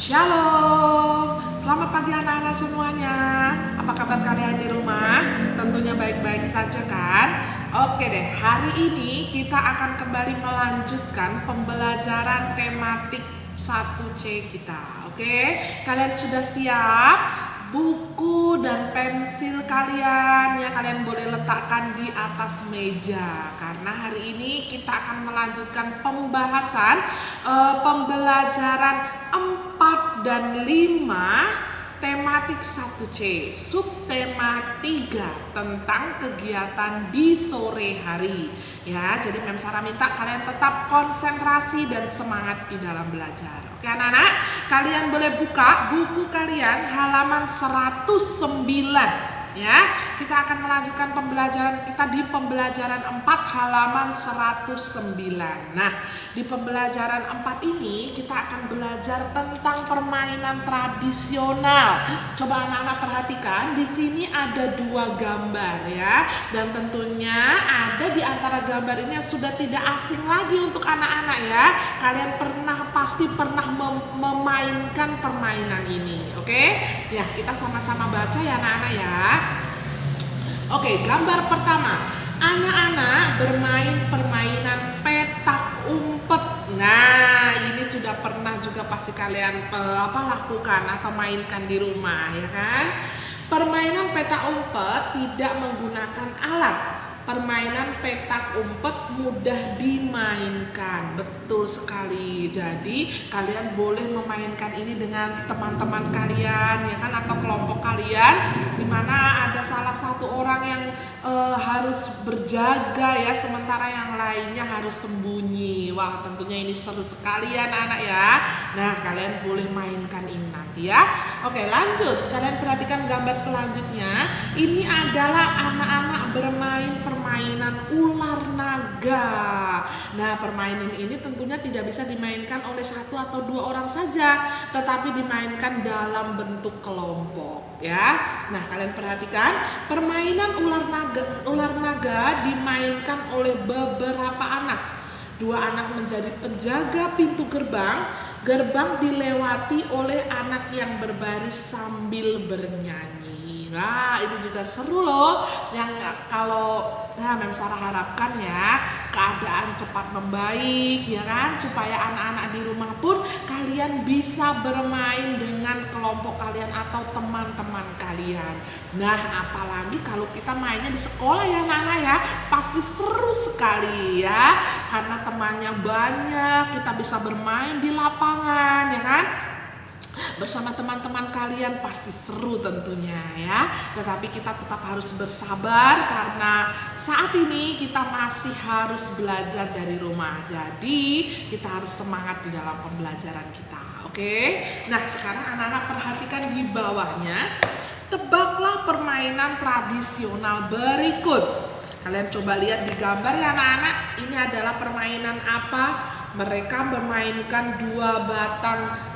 Shalom, selamat pagi anak-anak semuanya. Apa kabar kalian di rumah? Tentunya baik-baik saja kan? Oke deh, hari ini kita akan kembali melanjutkan pembelajaran tematik 1C kita. Oke, kalian sudah siap? Buku dan pensil kalian ya kalian boleh letakkan di atas meja, karena hari ini kita akan melanjutkan pembahasan pembelajaran 4 dan 5 tematik 1C, subtema 3 tentang kegiatan di sore hari ya. Jadi Mem Sarah minta kalian tetap konsentrasi dan semangat di dalam belajar. Oke anak-anak, kalian boleh buka buku kalian halaman 109 ya. Kita akan melanjutkan pembelajaran kita di pembelajaran 4 halaman 109. Nah, di pembelajaran 4 ini kita akan belajar tentang permainan tradisional. Coba anak-anak perhatikan, di sini ada 2 gambar ya. Dan tentunya ada di antara gambar ini yang sudah tidak asing lagi untuk anak-anak ya. Kalian pasti pernah memainkan permainan ini. Oke? Ya, kita sama-sama baca ya anak-anak ya. Oke, gambar pertama. Anak-anak bermain permainan petak umpet. Nah, ini sudah pernah juga pasti kalian lakukan atau mainkan di rumah ya kan? Permainan petak umpet tidak menggunakan alat. Permainan petak umpet mudah dimainkan. Betul sekali. Jadi kalian boleh memainkan ini dengan teman-teman kalian ya kan, atau kelompok kalian, dimana ada salah satu orang yang harus berjaga ya, sementara yang lainnya harus sembunyi. Wah, tentunya ini seru sekali ya anak-anak ya. Nah, kalian boleh mainkan ini nanti ya. Oke, lanjut. Kalian perhatikan gambar selanjutnya. Ini adalah anak-anak bermain permainan ular naga. Nah, permainan ini tentunya tidak bisa dimainkan oleh 1 atau 2 orang saja, tetapi dimainkan dalam bentuk kelompok ya. Nah, kalian perhatikan, permainan ular naga dimainkan oleh beberapa anak. 2 anak menjadi penjaga pintu gerbang. Gerbang dilewati oleh anak yang berbaris sambil bernyanyi. Nah, ini juga seru loh. Yang kalau Mem Sarah harapkan ya, keadaan cepat membaik ya kan, supaya anak-anak di rumah pun kalian bisa bermain dengan kelompok kalian atau teman-teman kalian. Nah, apalagi kalau kita mainnya di sekolah ya anak-anak ya, pasti seru sekali ya, karena temannya banyak, kita bisa bermain di lapangan ya kan. Bersama teman-teman kalian pasti seru tentunya ya. Tetapi kita tetap harus bersabar karena saat ini kita masih harus belajar dari rumah. Jadi kita harus semangat di dalam pembelajaran kita. Oke? Nah, sekarang anak-anak perhatikan di bawahnya. Tebaklah permainan tradisional berikut. Kalian coba lihat di gambar ya anak-anak. Ini adalah permainan apa? Mereka memainkan 2 batang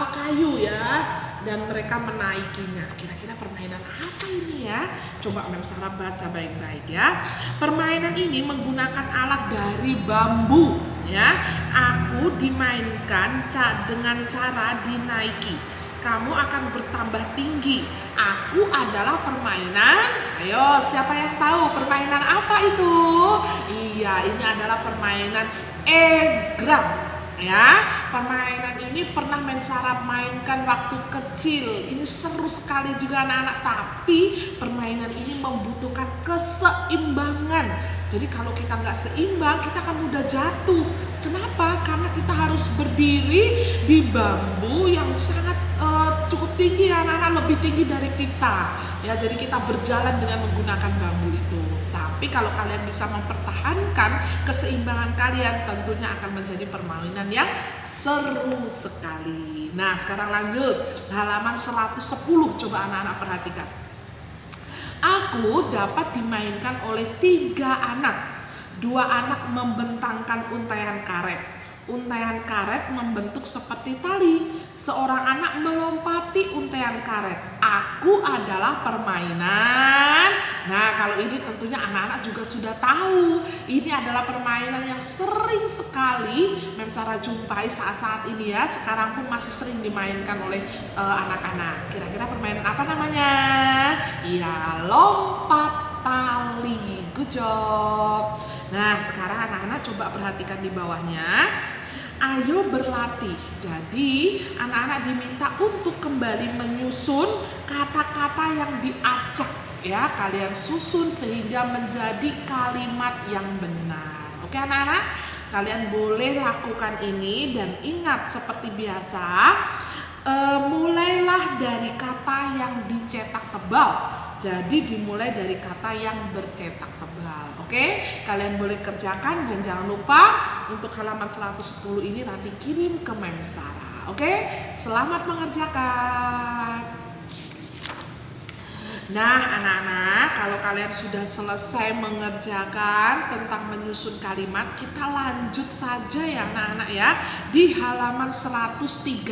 kayu ya, dan mereka menaikinya. Kira-kira permainan apa ini ya? Coba Mem Sarah baca baik-baik ya. Permainan ini menggunakan alat dari bambu ya. Aku dimainkan dengan cara dinaiki. Kamu akan bertambah tinggi. Aku adalah permainan. Ayo, siapa yang tahu permainan apa itu? Iya, ini adalah permainan egrang. Ya, permainan ini pernah Mem Sarah mainkan waktu kecil. Ini seru sekali juga anak-anak. Tapi permainan ini membutuhkan keseimbangan. Jadi kalau kita nggak seimbang, kita akan mudah jatuh. Kenapa? Karena kita harus berdiri di bambu yang sangat cukup tinggi anak-anak, lebih tinggi dari kita. Ya, jadi kita berjalan dengan menggunakan bambu itu. Tapi kalau kalian bisa mempertahankan keseimbangan kalian, tentunya akan menjadi permainan yang seru sekali. Nah, sekarang lanjut. Halaman 110, coba anak-anak perhatikan. Aku dapat dimainkan oleh 3 anak. 2 anak membentangkan untaian karet. Untaian karet membentuk seperti tali. Seorang anak melompati untaian karet. Aku adalah permainan. Nah, kalau ini tentunya anak-anak juga sudah tahu. Ini adalah permainan yang sering sekali Mem Sarah jumpai saat-saat ini ya. Sekarang pun masih sering dimainkan oleh anak-anak. Kira-kira permainan apa namanya? Iya, lompat tali. Good job. Nah, sekarang anak-anak coba perhatikan di bawahnya. Ayo berlatih. Jadi anak-anak diminta untuk kembali menyusun kata-kata yang diacak ya. Kalian susun sehingga menjadi kalimat yang benar. Oke anak-anak, kalian boleh lakukan ini dan ingat seperti biasa, mulailah dari kata yang dicetak tebal. Jadi dimulai dari kata yang bercetak tebal. Oke, kalian boleh kerjakan dan jangan lupa untuk halaman 110 ini nanti kirim ke Mem Sarah. Oke, selamat mengerjakan. Nah anak-anak, kalau kalian sudah selesai mengerjakan tentang menyusun kalimat, kita lanjut saja ya anak-anak ya, di halaman 113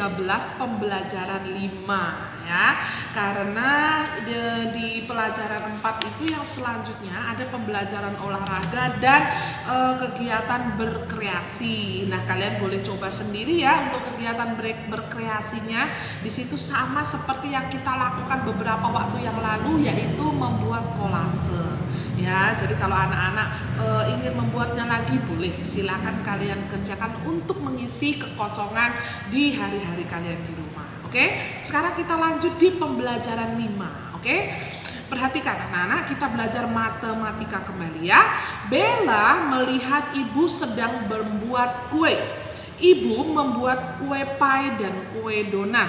pembelajaran 5 ya. Karena di pelajaran 4 itu yang selanjutnya ada pembelajaran olahraga dan kegiatan berkreasi. Nah kalian boleh coba sendiri ya untuk kegiatan berkreasinya. Di situ sama seperti yang kita lakukan beberapa waktu yang lalu, yaitu membuat kolase ya. Jadi kalau anak-anak ingin membuatnya lagi, boleh silakan kalian kerjakan untuk mengisi kekosongan di hari-hari kalian di rumah. Oke, sekarang kita lanjut di pembelajaran 5. Oke, perhatikan anak-anak, kita belajar matematika kembali ya. Bella melihat ibu sedang membuat kue. Ibu membuat kue pie dan kue donat.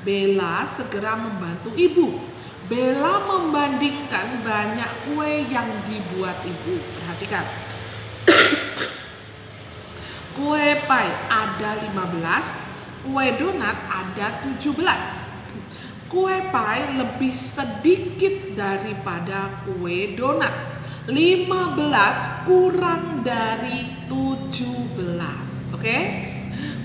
Bella segera membantu ibu. Bella membandingkan banyak kue yang dibuat ibu. Perhatikan. Kue pie ada 15, kue donat ada 17. Kue pie lebih sedikit daripada kue donat. 15 kurang dari 17. Oke?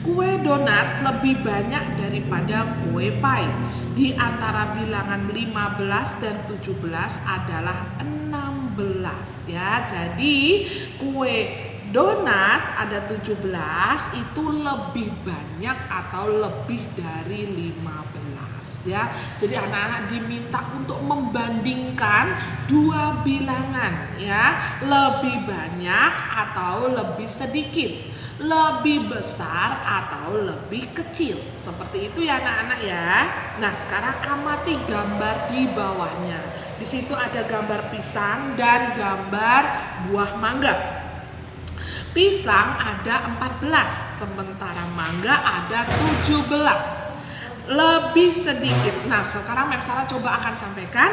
Kue donat lebih banyak daripada kue pie. Di antara bilangan 15 dan 17 adalah 16 ya. Jadi kue donat ada 17 itu lebih banyak atau lebih dari 15 ya. Jadi anak-anak diminta untuk membandingkan dua bilangan ya, lebih banyak atau lebih sedikit, lebih besar atau lebih kecil. Seperti itu ya anak-anak ya. Nah sekarang amati gambar di bawahnya. Di situ ada gambar pisang dan gambar buah mangga. Pisang ada 14, sementara mangga ada 17. Lebih sedikit. Nah sekarang Mem Sarah coba akan sampaikan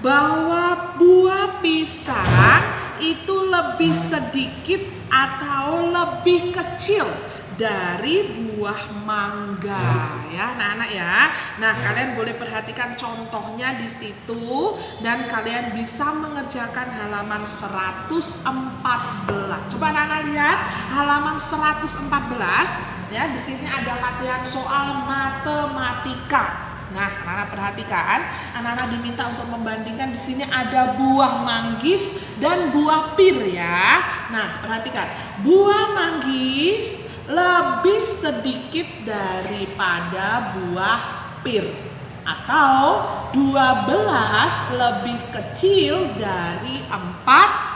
bahwa buah pisang itu lebih sedikit atau lebih kecil dari buah mangga ya anak-anak ya. Nah kalian boleh perhatikan contohnya di situ dan kalian bisa mengerjakan halaman 114. Coba anak-anak lihat halaman 114 ya. Di sini ada latihan soal matematika. Nah, anak-anak perhatikan, anak-anak diminta untuk membandingkan. Di sini ada buah manggis dan buah pir ya. Nah, perhatikan, buah manggis lebih sedikit daripada buah pir, atau 12 lebih kecil dari 14.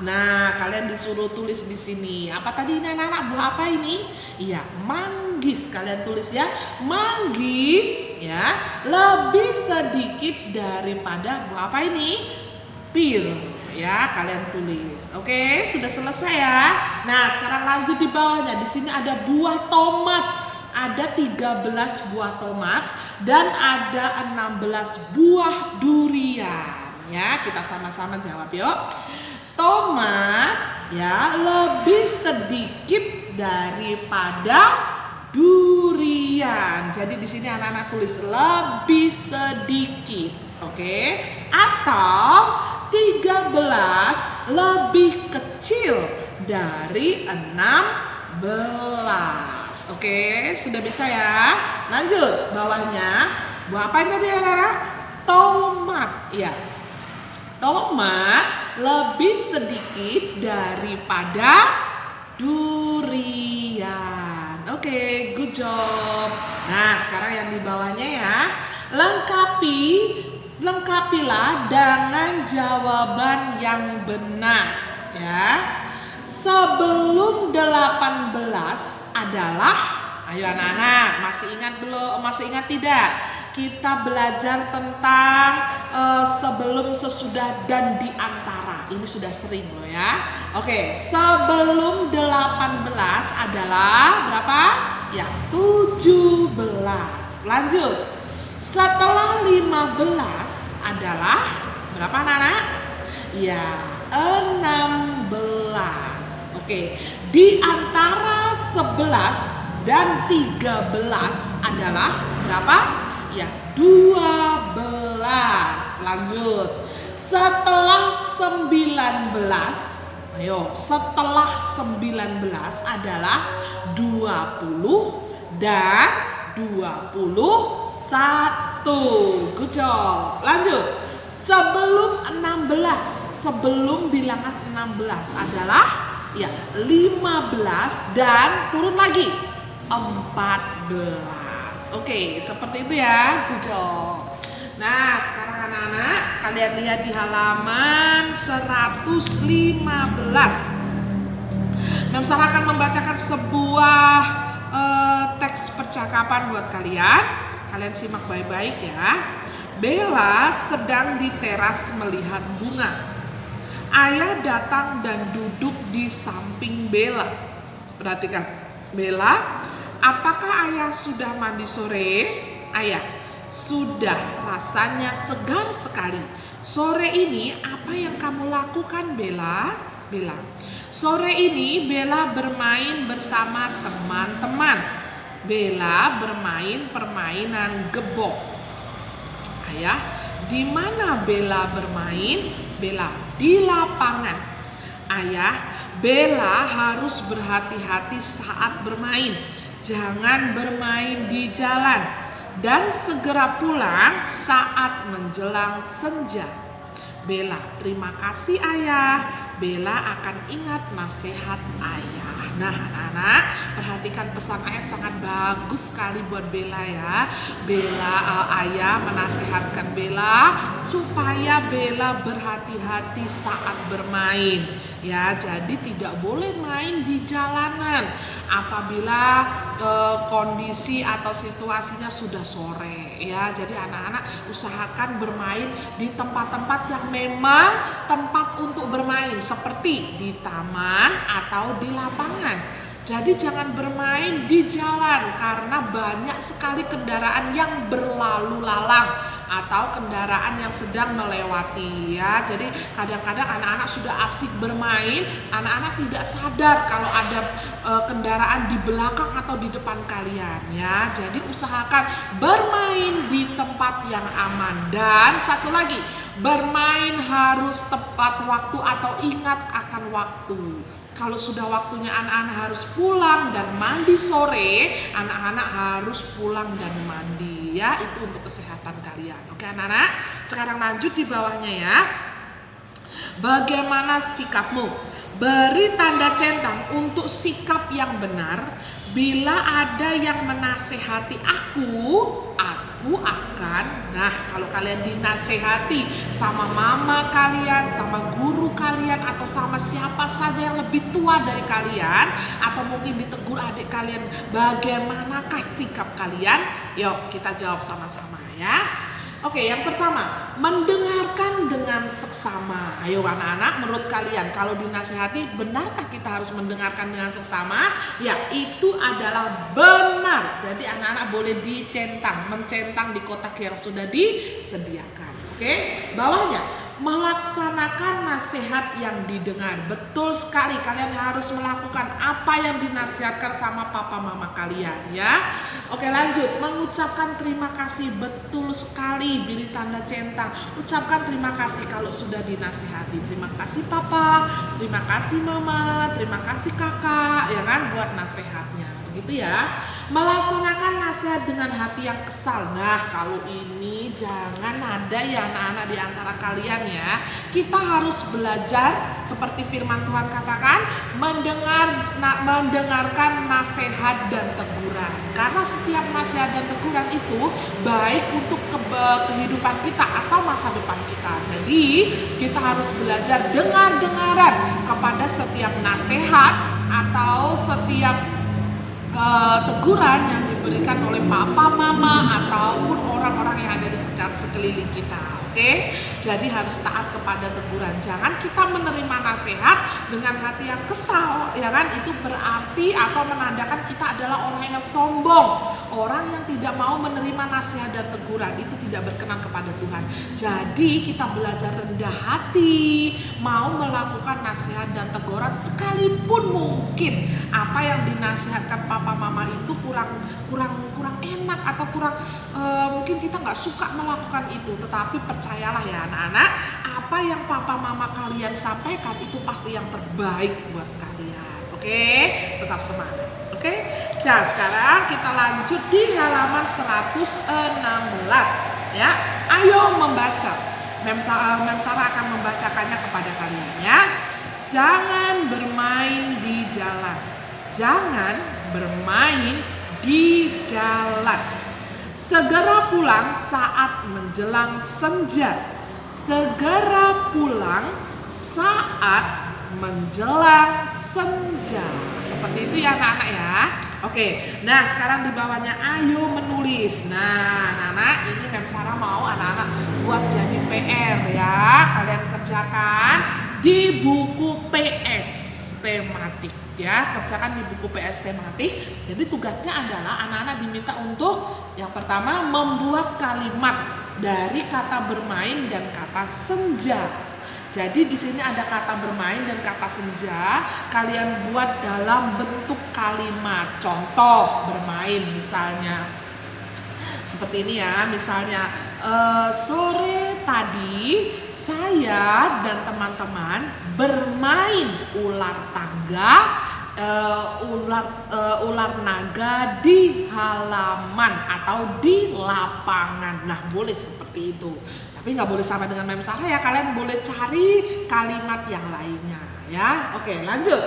Nah, kalian disuruh tulis di sini. Apa tadi ini anak-anak? Buah apa ini? Iya, manggis. Kalian tulis ya. Manggis ya lebih sedikit daripada buah apa ini? Pir. Ya, kalian tulis. Oke, sudah selesai ya. Nah, sekarang lanjut di bawahnya. Di sini ada buah tomat. Ada 13 buah tomat dan ada 16 buah durian. Ya, kita sama-sama jawab yuk. Tomat ya lebih sedikit daripada durian. Jadi di sini anak-anak tulis lebih sedikit. Oke? Atau 13 lebih kecil dari 16. Oke, sudah bisa ya? Lanjut bawahnya. Buah apa ini tadi anak-anak? Tomat. Ya. Tomat lebih sedikit daripada durian. Oke, good job. Nah, sekarang yang di bawahnya ya. Lengkapilah dengan jawaban yang benar ya. Sebelum 18 adalah, ayo anak-anak, masih ingat belum? Masih ingat tidak? Kita belajar tentang sebelum, sesudah, dan di antara. Ini sudah sering loh ya. Oke, sebelum 18 adalah berapa? Ya, 17. Lanjut. Setelah 15 adalah berapa anak-anak? Ya, 16. Oke, di antara 11 dan 13 adalah berapa? Ya, 12. Lanjut. Setelah 19, ayo, setelah 19 adalah 20 dan 21. Good job. Lanjut. Sebelum 16, sebelum bilangan 16 adalah ya 15 dan turun lagi 14. Oke, seperti itu ya. Good job. Nah, sekarang anak-anak, kalian lihat di halaman 115. Mem Sarah akan membacakan sebuah teks percakapan buat kalian. Kalian simak baik-baik ya. Bella sedang di teras melihat bunga. Ayah datang dan duduk di samping Bella. Perhatikan, Bella, apakah ayah sudah mandi sore? Ayah, sudah, rasanya segar sekali. Sore ini apa yang kamu lakukan, Bella? Bella, sore ini Bella bermain bersama teman-teman. Bella bermain permainan gebok. Ayah, di mana Bella bermain? Bella, di lapangan. Ayah, Bella harus berhati-hati saat bermain. Jangan bermain di jalan dan segera pulang saat menjelang senja. Bella, terima kasih ayah. Bella akan ingat nasihat ayah. Nah anak-anak, perhatikan pesan ayah sangat bagus sekali buat Bella ya. Ayah menasehatkan Bella supaya Bella berhati-hati saat bermain. Ya, jadi tidak boleh main di jalanan apabila kondisi atau situasinya sudah sore ya. Jadi anak-anak usahakan bermain di tempat-tempat yang memang tempat untuk bermain, seperti di taman atau di lapangan. Jadi jangan bermain di jalan karena banyak sekali kendaraan yang berlalu lalang atau kendaraan yang sedang melewati ya. Jadi kadang-kadang anak-anak sudah asik bermain, anak-anak tidak sadar kalau ada kendaraan di belakang atau di depan kalian ya. Jadi usahakan bermain di tempat yang aman. Dan satu lagi, bermain harus tepat waktu atau ingat akan waktu. Kalau sudah waktunya anak-anak harus pulang dan mandi sore, anak-anak harus pulang dan mandi ya. Itu untuk kesehatan kalian. Oke anak-anak, sekarang lanjut di bawahnya ya. Bagaimana sikapmu? Beri tanda centang untuk sikap yang benar. Bila ada yang menasehati aku akan. Nah, kalau kalian dinasehati sama mama kalian, sama guru kalian, atau sama siapa saja yang lebih tua dari kalian, atau mungkin ditegur adik kalian, bagaimanakah sikap kalian? Yuk kita jawab sama-sama ya. Oke, yang pertama, mendengarkan dengan seksama. Ayo anak-anak, menurut kalian kalau dinasihati, benarkah kita harus mendengarkan dengan seksama? Ya, itu adalah benar. Jadi anak-anak boleh mencentang di kotak yang sudah disediakan. Oke, bawahnya, melaksanakan nasihat yang didengar. Betul sekali, kalian harus melakukan apa yang dinasihatkan sama papa mama kalian ya. Oke lanjut, mengucapkan terima kasih. Betul sekali, pilih tanda centang. Ucapkan terima kasih kalau sudah dinasihati. Terima kasih papa, terima kasih mama, terima kasih kakak ya kan buat nasihatnya. Begitu ya. Melaksanakan nasihat dengan hati yang kesal. Nah, kalau ini jangan ada ya anak-anak di antara kalian ya. Kita harus belajar seperti firman Tuhan katakan, mendengarkan nasihat dan teguran. Karena setiap nasihat dan teguran itu baik untuk kehidupan kita atau masa depan kita. Jadi, kita harus belajar dengar-dengaran kepada setiap nasihat atau setiap teguran yang diberikan oleh papa, mama ataupun orang-orang yang ada di sekeliling kita. Oke, jadi harus taat kepada teguran. Jangan kita menerima nasihat dengan hati yang kesal, ya kan? Itu berarti atau menandakan kita adalah orang yang sombong, orang yang tidak mau menerima nasihat dan teguran. Itu tidak berkenan kepada Tuhan. Jadi kita belajar rendah hati, mau melakukan nasihat dan teguran sekalipun mungkin apa yang dinasihatkan papa mama itu kurang enak atau mungkin kita nggak suka melakukan itu, tetapi percayalah ya anak-anak, apa yang papa mama kalian sampaikan itu pasti yang terbaik buat kalian. Oke, tetap semangat. Oke, nah sekarang kita lanjut di halaman 116 ya. Ayo membaca. Mem Sarah akan membacakannya kepada kalian ya. Jangan bermain di jalan. Jangan bermain di jalan. Segera pulang saat menjelang senja. Segera pulang saat menjelang senja. Seperti itu ya anak-anak ya. Oke, nah sekarang di bawahnya ayo menulis. Nah anak-anak, ini Mem Sarah mau anak-anak buat jadi PR ya. Kalian kerjakan di buku PS tematik ya, kerjakan di buku PS tematik. Jadi tugasnya adalah anak-anak diminta untuk yang pertama membuat kalimat dari kata bermain dan kata senja. Jadi di sini ada kata bermain dan kata senja, kalian buat dalam bentuk kalimat. Contoh bermain misalnya seperti ini ya, misalnya sore tadi saya dan teman-teman bermain ular tangga, ular naga di halaman atau di lapangan. Nah boleh seperti itu, tapi nggak boleh sama dengan Mem Sarah ya, kalian boleh cari kalimat yang lainnya ya. Oke lanjut.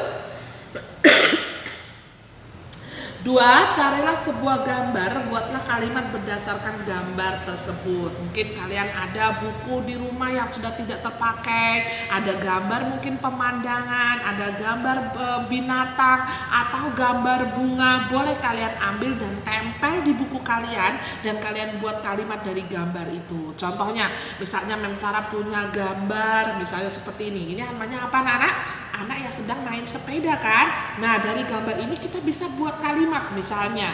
2. Carilah sebuah gambar, buatlah kalimat berdasarkan gambar tersebut. Mungkin kalian ada buku di rumah yang sudah tidak terpakai, ada gambar mungkin pemandangan, ada gambar binatang atau gambar bunga. Boleh kalian ambil dan tempel di buku kalian dan kalian buat kalimat dari gambar itu. Contohnya, misalnya Mem Sarah punya gambar misalnya seperti ini. Ini namanya apa anak-anak? Anak yang sedang main sepeda kan. Nah dari gambar ini kita bisa buat kalimat, misalnya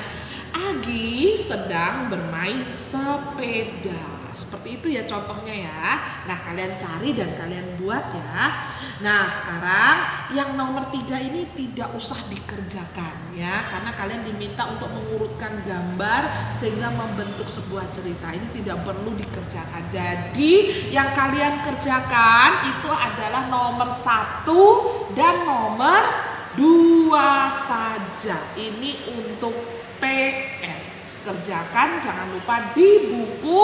Agi sedang bermain sepeda. Seperti itu ya contohnya ya. Nah kalian cari dan kalian buat ya. Nah sekarang yang nomor 3 ini tidak usah dikerjakan ya, karena kalian diminta untuk mengurutkan gambar sehingga membentuk sebuah cerita. Ini tidak perlu dikerjakan. Jadi yang kalian kerjakan itu adalah nomor 1 dan nomor 2 saja. Ini untuk PR. Kerjakan jangan lupa di buku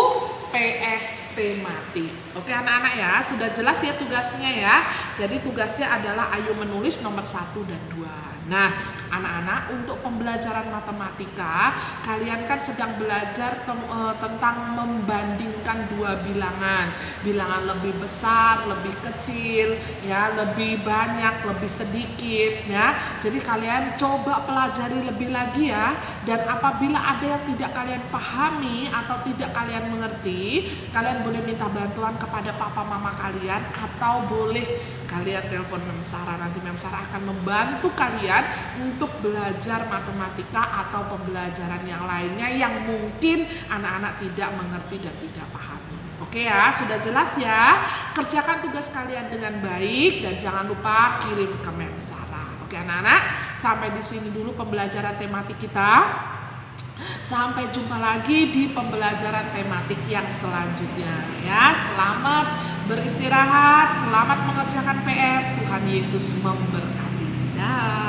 PS tematik. Oke anak-anak ya, sudah jelas ya tugasnya ya. Jadi tugasnya adalah ayo menulis nomor 1 dan 2. Nah anak-anak, untuk pembelajaran matematika kalian kan sedang belajar tentang membandingkan dua bilangan. Bilangan lebih besar, lebih kecil ya, lebih banyak, lebih sedikit ya. Jadi kalian coba pelajari lebih lagi ya. Dan apabila ada yang tidak kalian pahami atau tidak kalian mengerti, kalian boleh minta bantuan kepada papa mama kalian atau boleh kalian telepon Mem Sarah. Nanti Mem Sarah akan membantu kalian untuk belajar matematika atau pembelajaran yang lainnya yang mungkin anak-anak tidak mengerti dan tidak pahami. Oke ya, sudah jelas ya. Kerjakan tugas kalian dengan baik dan jangan lupa kirim ke Mem Sarah. Oke anak-anak, sampai di sini dulu pembelajaran tematik kita. Sampai jumpa lagi di pembelajaran tematik yang selanjutnya ya. Selamat beristirahat, selamat mengerjakan PR. Tuhan Yesus memberkati. Dah.